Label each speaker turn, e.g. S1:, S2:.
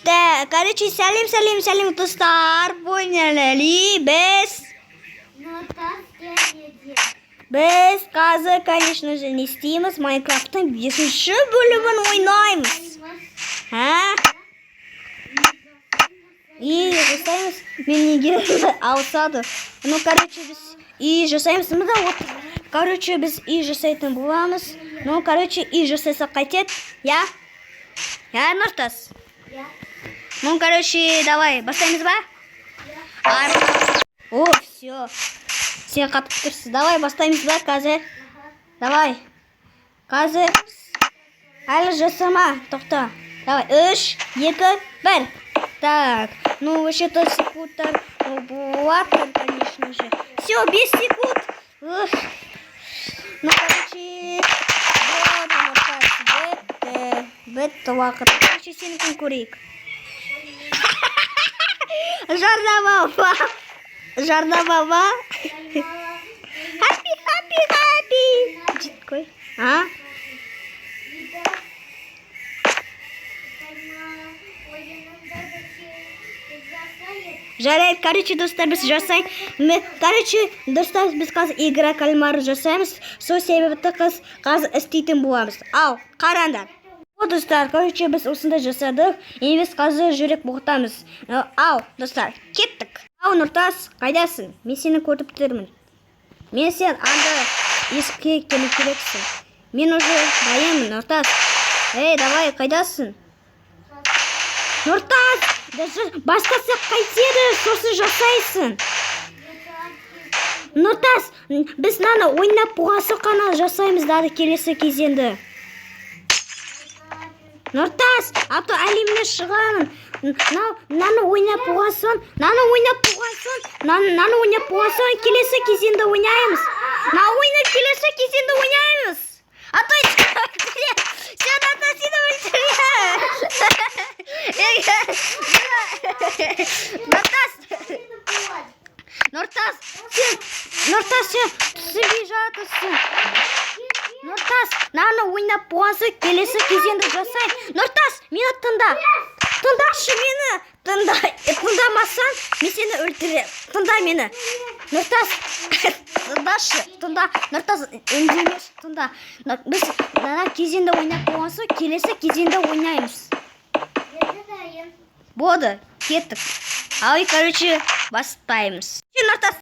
S1: Короче, салим достар. Поняли? Без казы, конечно же, не стимус. Майнкрафт'ın 5-ші бөлімін ойнаймыз. И жасаймыз. Мен неге ауысады. Ну, короче, біз и жасаймыз. Вот. Короче, біз и жасайтын боламыз. Ну, короче, и жасайсақ қайтеді. Я, Нұртас? Ну, короче, давай, бастаймыз ба? О, все. Сен қатып тұрсыз. Давай, бастаймыз ба, қазір? Давай. Қазір. Әлі жасама. Тоқта. Давай, 3, 2, 1. Так, ну, вообще-то секундтар буаттыр, конечно же. Все, 5 секунд. Ну, короче, бітті уақыт. Короче, сенікін көрейік. Жарнама. Happy. Жит қой. Жарайды, короче, достар, біз жасайын. Короче, достар, біз қазір игра кальмары жасаймыз. Сол себепті қазір істейтін боламыз. Ау, қараңдар. О, достар, короче, біз осында жасадық. Енді біз қазір жүрек бұғытамыз. Ау, достар, кеттік. Ау, Нұртас, қайдасың? Мен сені көріп тұрмын. Мен сен анда есікке келу керексің. Мен уже дайынмын, Нұртас. Эй, давай, қайдасың? Нұртас, бастасақ қайтеді, сосын жасайсың. Нұртас, біз наны ойнап бұғасы қана жасаймыз дады келесі кезенді. Нұртас, ато әлеміне шығамын. Наны ойнап бұғасын, келесі кезенді ойнаймыз. Келесі кезенді ойнаймыз. Ато сен атасыны Нұртас, сен түсінбей жатырсың. Нұртас, наны ойнап бұғасы келесі кезенді жасайын. Нұртас, мені тыңда. Тыңдашы мені. Тыңдамасаң, мен сені өлтірем. Тыңда мені. Нұртас, тыңдашы. Нұртас, үндемеш. Тыңда. Біз дана кезенді ойнап болғансы, келесі кезенді ойнаймыз. Болды, кеттік. Ай, короче, бастаймыз. Нұртас.